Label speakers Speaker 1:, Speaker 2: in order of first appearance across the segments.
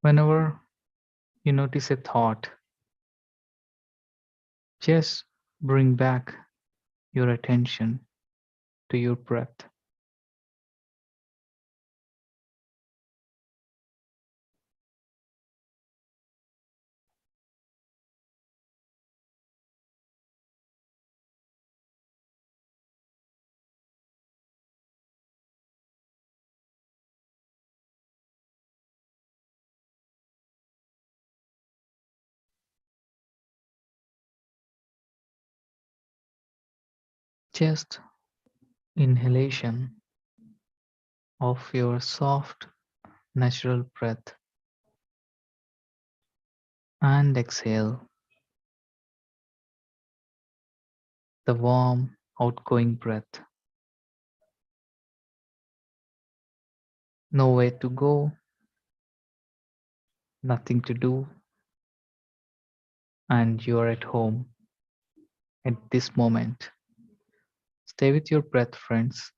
Speaker 1: Whenever you notice a thought, just bring back your attention to your breath. Just inhalation of your soft, natural breath and exhale the warm, outgoing breath. Nowhere to go, nothing to do, and you are at home at this moment. Stay with your breath, friends.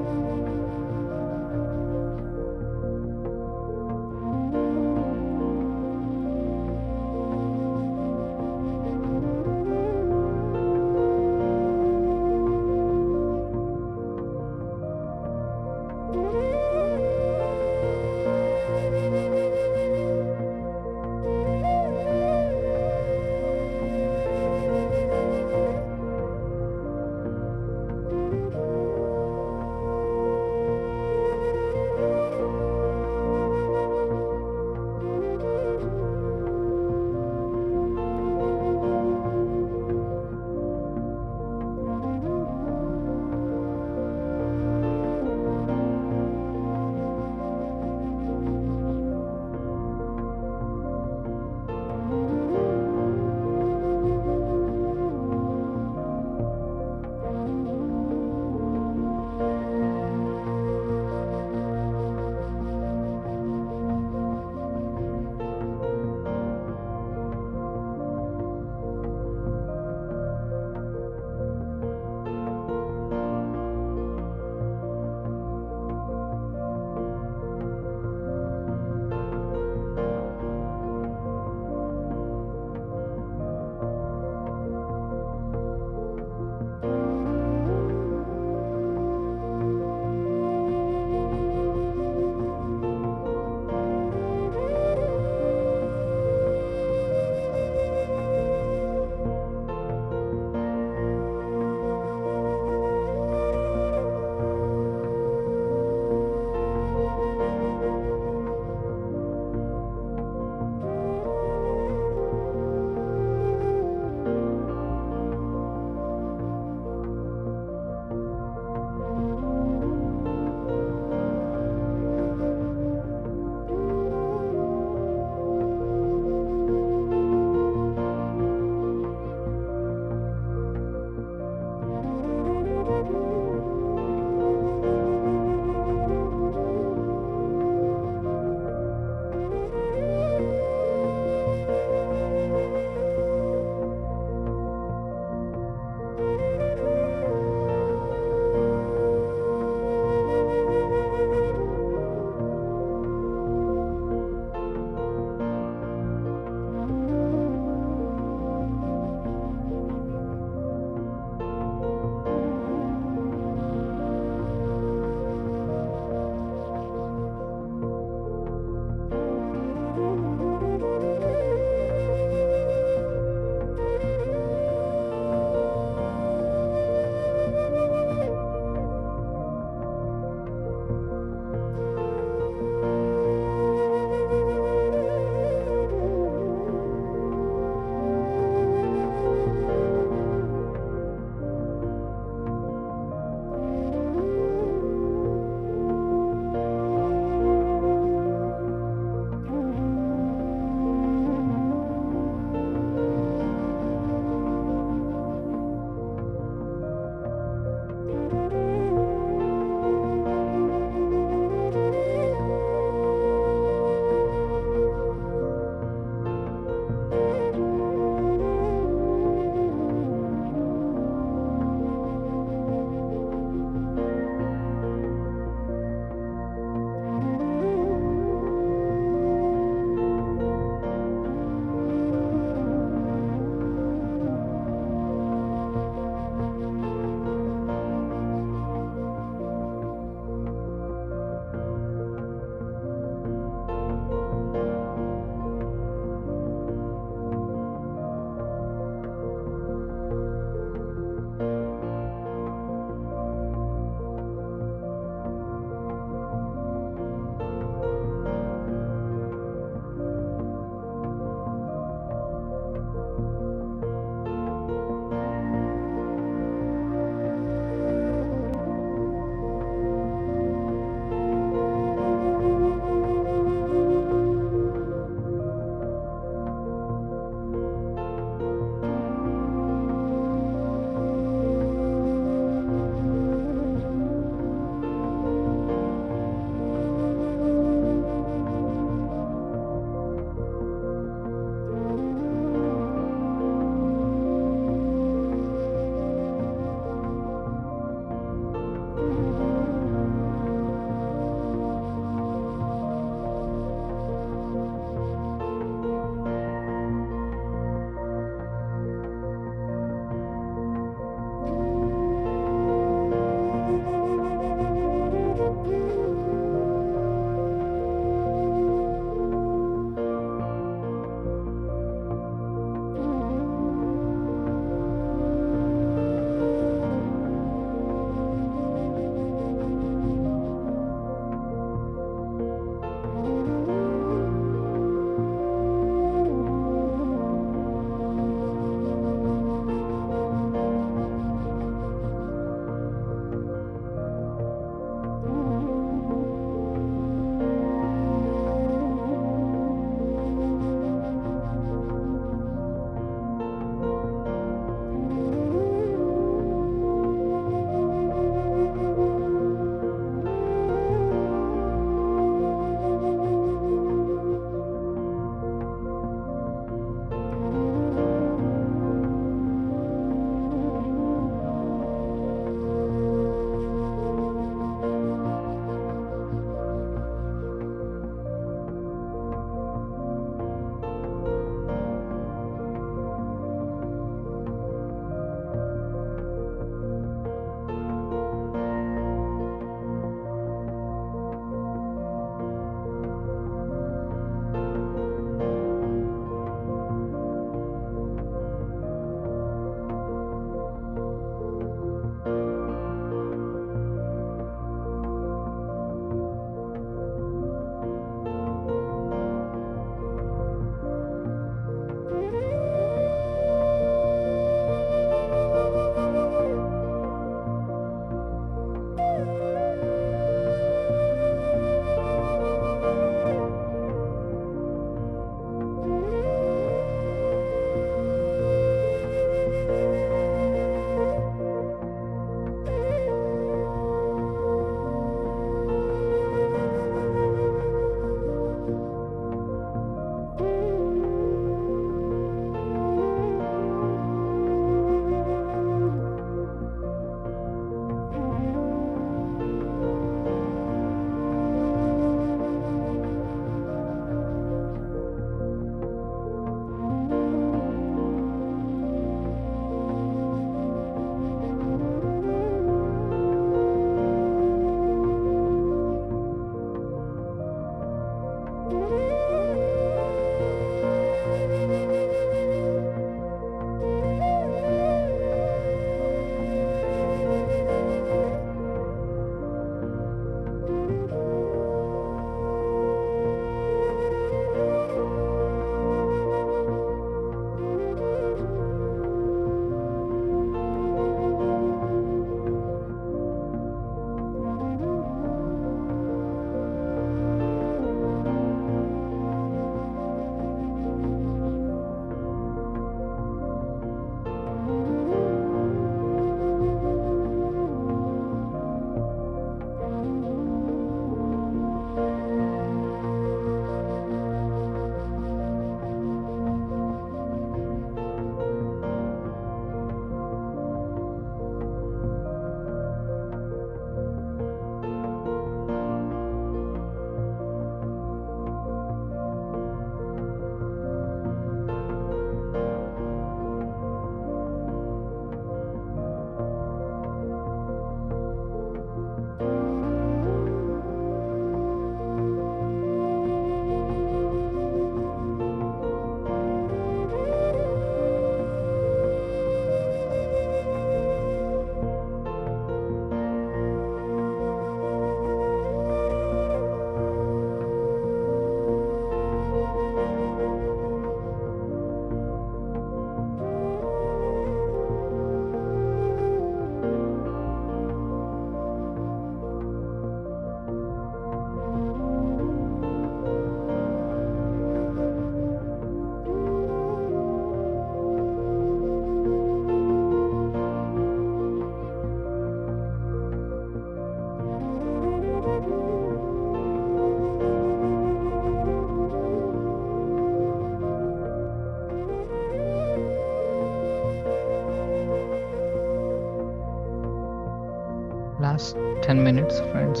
Speaker 1: last 10 minutes, friends.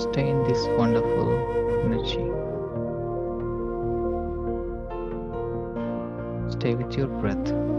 Speaker 1: Stay in this wonderful energy. Stay with your breath.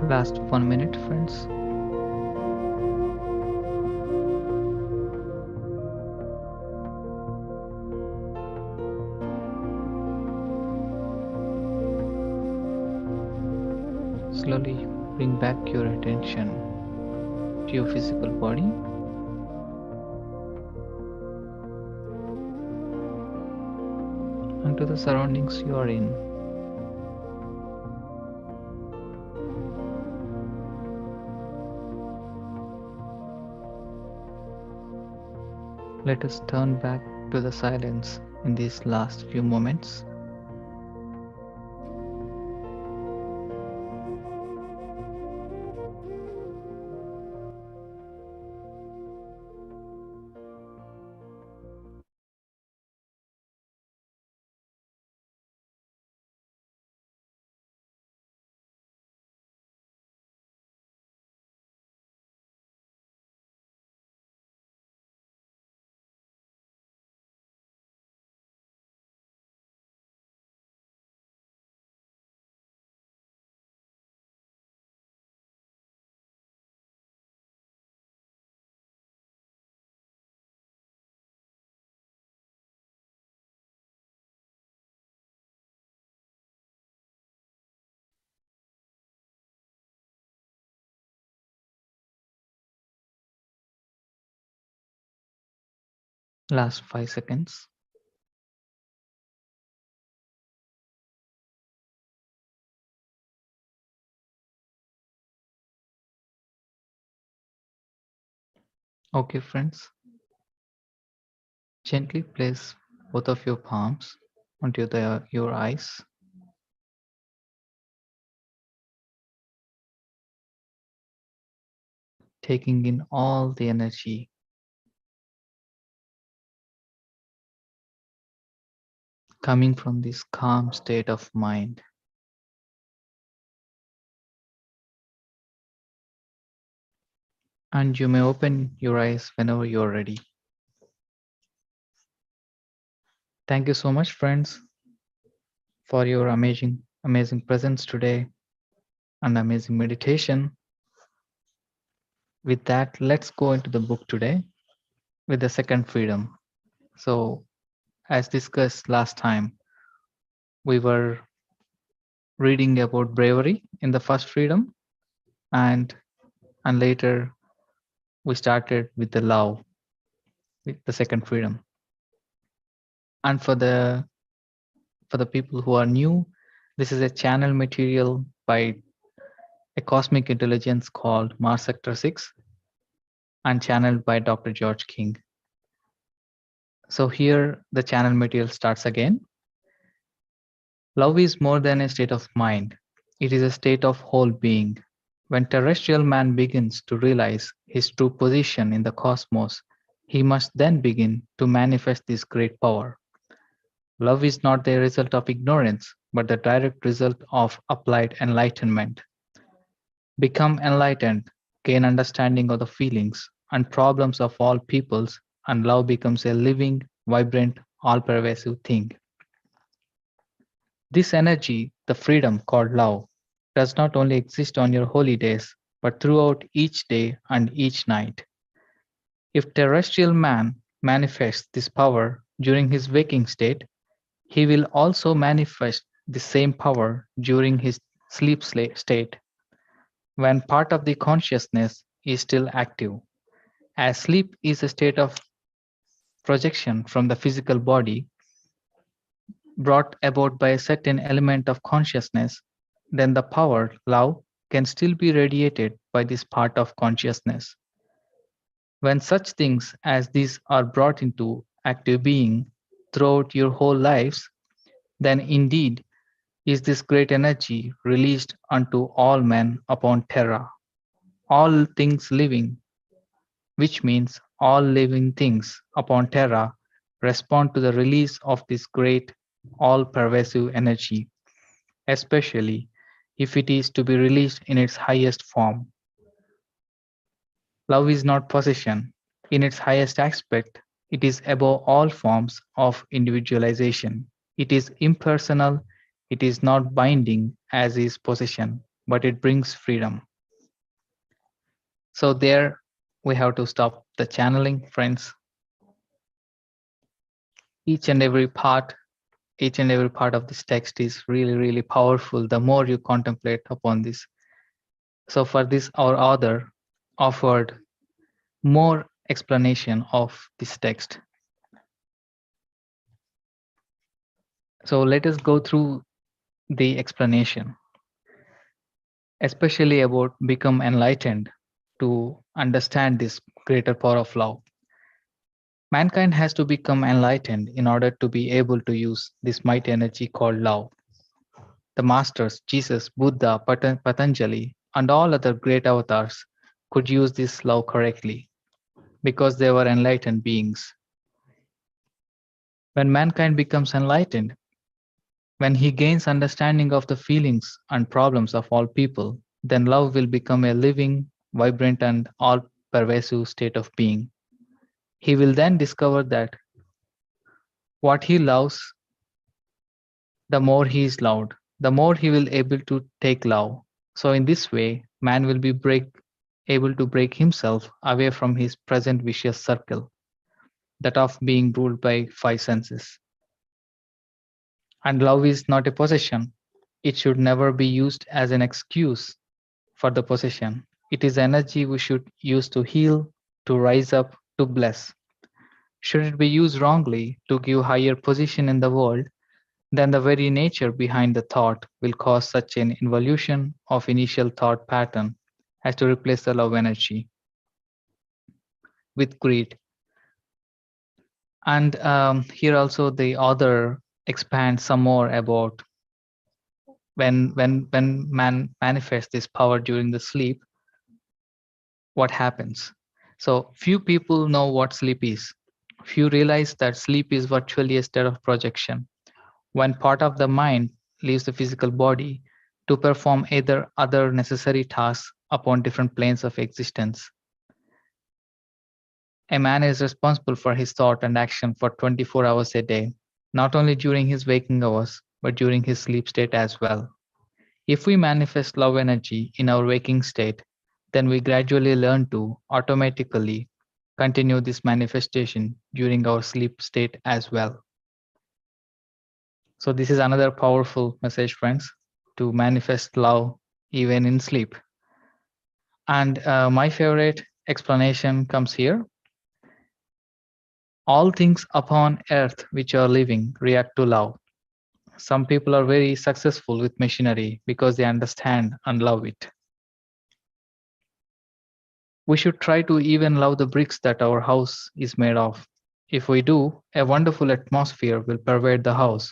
Speaker 1: Last 1 minute, friends. Slowly bring back your attention to your physical body and to the surroundings you are in. Let us turn back to the silence in these last few moments. Last 5 seconds. Okay, friends. Gently place both of your palms onto your eyes, taking in all the energy coming from this calm state of mind. And you may open your eyes whenever you're ready. Thank you so much, friends, for your amazing presence today and amazing meditation. With that, let's go into the book today with the second freedom. So, as discussed last time, we were reading about bravery in the first freedom, and later we started with the love with the second freedom. And for the people who are new, this is a channel material by a cosmic intelligence called Mars Sector 6 and channeled by Dr. George King. So here the channel material starts again. Love is more than a state of mind. It is a state of whole being. When terrestrial man begins to realize his true position in the cosmos, he must then begin to manifest this great power. Love is not the result of ignorance, but the direct result of applied enlightenment. Become enlightened, gain understanding of the feelings and problems of all peoples, and love becomes a living, vibrant, all pervasive thing. This energy, the freedom called love, does not only exist on your holy days, but throughout each day and each night. If terrestrial man manifests this power during his waking state, he will also manifest the same power during his state, when part of the consciousness is still active. As sleep is a state of projection from the physical body brought about by a certain element of consciousness, then the power, love, can still be radiated by this part of consciousness. When such things as these are brought into active being throughout your whole lives, then indeed is this great energy released unto all men upon terra, all things living, which means all living things upon terra respond to the release of this great, all pervasive energy, especially if it is to be released in its highest form. Love is not possession. In its highest aspect, it is above all forms of individualization. It is impersonal, it is not binding as is possession. but it brings freedom. So there we have to stop the channeling, friends. Each and every part, each and every part of this text is really, really powerful the more you contemplate upon this. So for this, our author offered more explanation of this text. So let us go through the explanation, especially about become enlightened to understand this greater power of love. Mankind has to become enlightened in order to be able to use this mighty energy called love. The masters, Jesus, Buddha, Patanjali, and all other great avatars could use this love correctly because they were enlightened beings. When mankind becomes enlightened, when he gains understanding of the feelings and problems of all people, then love will become a living, vibrant, and all pervasive state of being. He will then discover that what he loves, the more he is loved, the more he will able to take love. So in this way, man will be able to break himself away from his present vicious circle, that of being ruled by five senses. And love is not a possession. It should never be used as an excuse for the possession. It is energy we should use to heal, to rise up, to bless. Should it be used wrongly to give higher position in the world, then the very nature behind the thought will cause such an involution of initial thought pattern as to replace the love energy with greed. And here also the author expands some more about when man manifests this power during the sleep, what happens. So few people know what sleep is. Few realize that sleep is virtually a state of projection when part of the mind leaves the physical body to perform either other necessary tasks upon different planes of existence. A man is responsible for his thought and action for 24 hours a day, not only during his waking hours, but during his sleep state as well. If we manifest love energy in our waking state, then we gradually learn to automatically continue this manifestation during our sleep state as well. So, this is another powerful message, friends, to manifest love even in sleep. And my favorite explanation comes here. All things upon earth which are living react to love. Some people are very successful with machinery because they understand and love it. We should try to even love the bricks that our house is made of. If we do, a wonderful atmosphere will pervade the house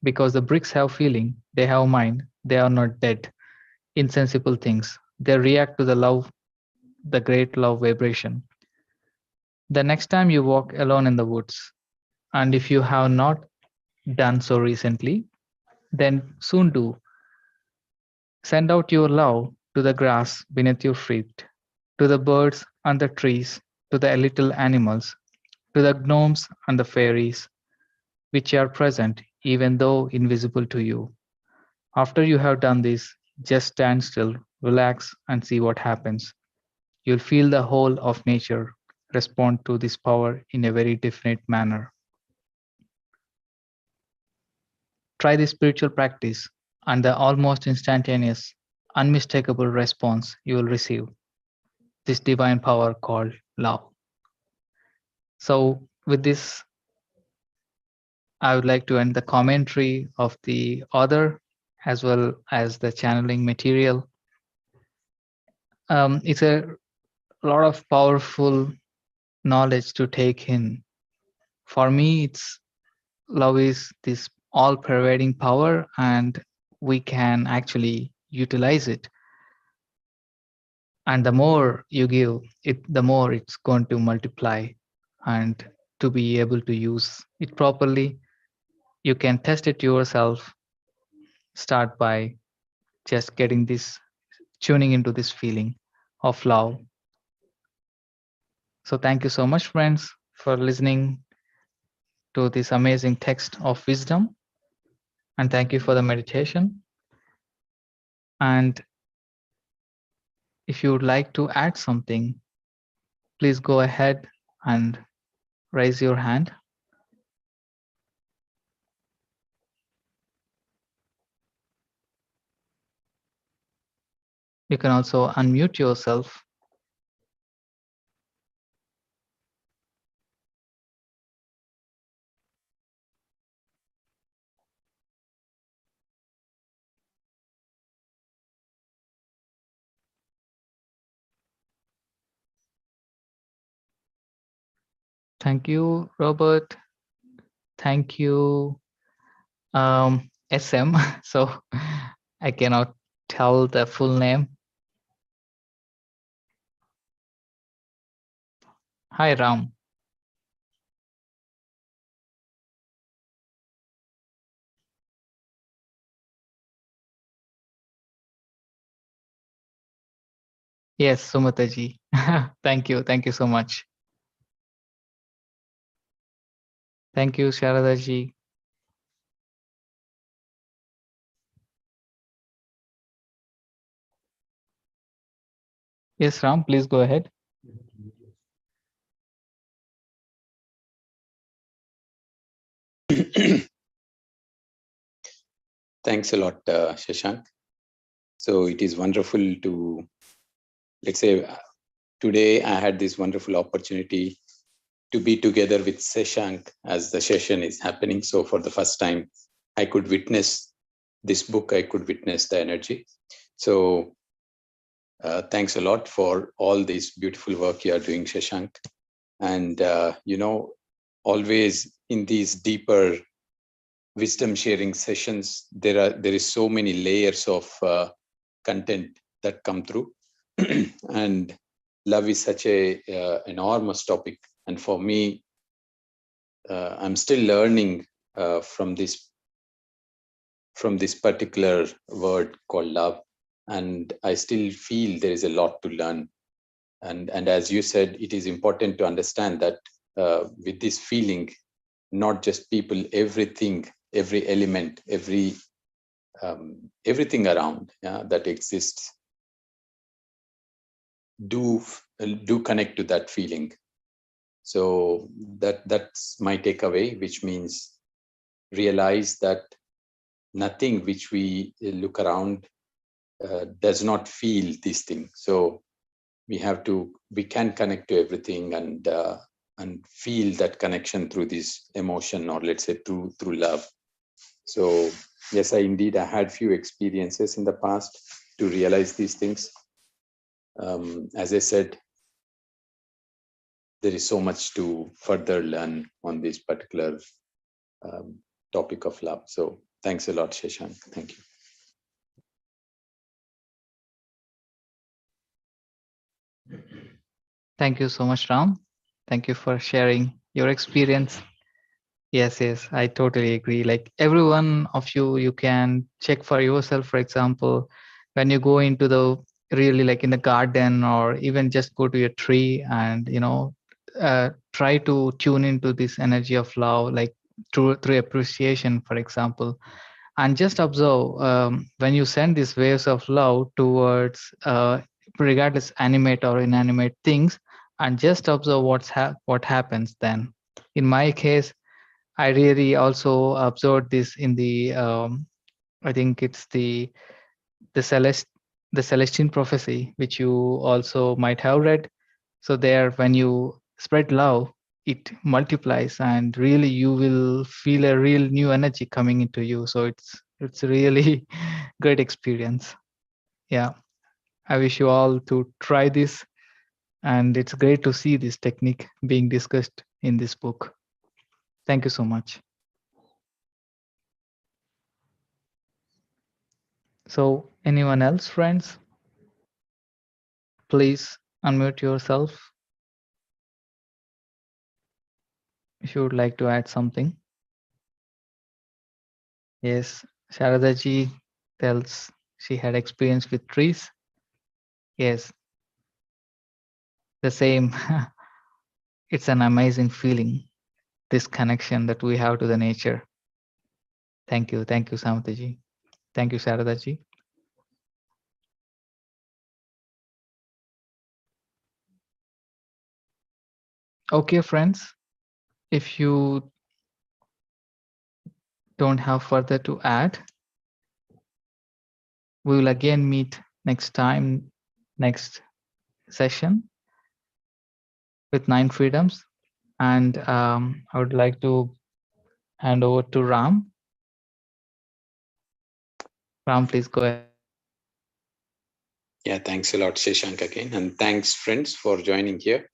Speaker 1: because the bricks have feeling, they have mind, they are not dead, insensible things. They react to the love, the great love vibration. The next time you walk alone in the woods, and if you have not done so recently, then soon do. Send out your love to the grass beneath your feet, to the birds and the trees, to the little animals, to the gnomes and the fairies, which are present even though invisible to you. After you have done this, just stand still, relax, and see what happens. You'll feel the whole of nature respond to this power in a very definite manner. Try this spiritual practice, and the almost instantaneous, unmistakable response you will receive this divine power called love. So, with this, I would like to end the commentary of the author as well as the channeling material. It's a lot of powerful knowledge to take in. For me, it's love is this all pervading power, and we can actually utilize it. And the more you give it, the more it's going to multiply. And to be able to use it properly, you can test it yourself. Start by just getting this, tuning into this feeling of love. So, thank you so much, friends, for listening to this amazing text of wisdom. And thank you for the meditation. And If you would like to add something, please go ahead and raise your hand. You can also unmute yourself. Thank you, Robert. Thank you, SM. So I cannot tell the full name. Hi, Ram. Yes, Sumataji. Thank you. Thank you so much. Thank you, Sharadaji. Yes, Ram, please go ahead.
Speaker 2: Thanks a lot, Shashank. So it is wonderful to, let's say, today I had this wonderful opportunity to be together with Sashank as the session is happening. So for the first time, I could witness this book, I could witness the energy. So thanks a lot for all this beautiful work you are doing, Shashank. And, always in these deeper wisdom sharing sessions, there is so many layers of content that come through. And love is such a enormous topic. And for me, I'm still learning from this particular word called love, and I still feel there is a lot to learn. And as you said, it is important to understand that with this feeling, not just people, everything, every element, everything around, that exists do connect to that feeling. So that's my takeaway, which means realize that nothing which we look around does not feel this thing. So we can connect to everything and feel that connection through this emotion, or let's say through love. So yes, I had few experiences in the past to realize these things. As I said, there is so much to further learn on this particular topic of love. So thanks a lot, Shashank. Thank you.
Speaker 1: Thank you so much, Ram. Thank you for sharing your experience. Yes, I totally agree. Like every one of you, you can check for yourself. For example, when you go into the really like in the garden, or even just go to a tree and try to tune into this energy of love, like through appreciation, for example, and just observe when you send these waves of love towards regardless animate or inanimate things, and just observe what happens then. In my case, I really also observed this in the I think it's the Celest the Celestine prophecy, which you also might have read. So there, when you spread love, it multiplies, and really you will feel a real new energy coming into you. So it's a really great experience. Yeah, I wish you all to try this, and it's great to see this technique being discussed in this book. Thank you so much. So, anyone else, friends? Please unmute yourself if you would like to add something. Yes, Sharada ji tells she had experience with trees. Yes, the same. It's an amazing feeling, this connection that we have to the nature. Thank you. Thank you, Samata ji. Thank you, Sharada ji. Okay, friends, if you don't have further to add, we will again meet next time, next session with 9 freedoms. And I would like to hand over to Ram. Ram, please go ahead.
Speaker 2: Yeah, thanks a lot, Sashank, again. And thanks, friends, for joining here.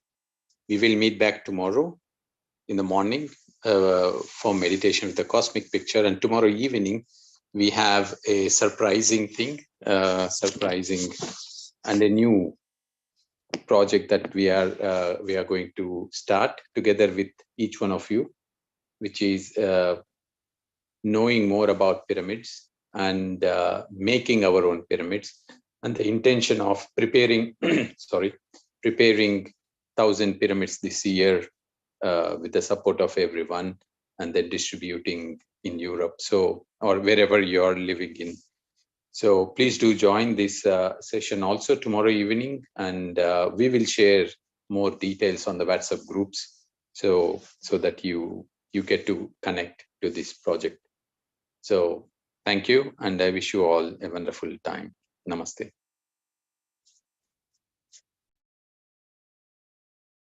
Speaker 2: We will meet back tomorrow in the morning for meditation with the cosmic picture. And tomorrow evening, we have a surprising thing, surprising and a new project that we are going to start together with each one of you, which is knowing more about pyramids and making our own pyramids, and the intention of preparing preparing 1,000 pyramids this year with the support of everyone, and then distributing in Europe, so, or wherever you're living in. So please do join this session also tomorrow evening, and we will share more details on the WhatsApp groups, so that you get to connect to this project. So thank you, and I wish you all a wonderful time. Namaste.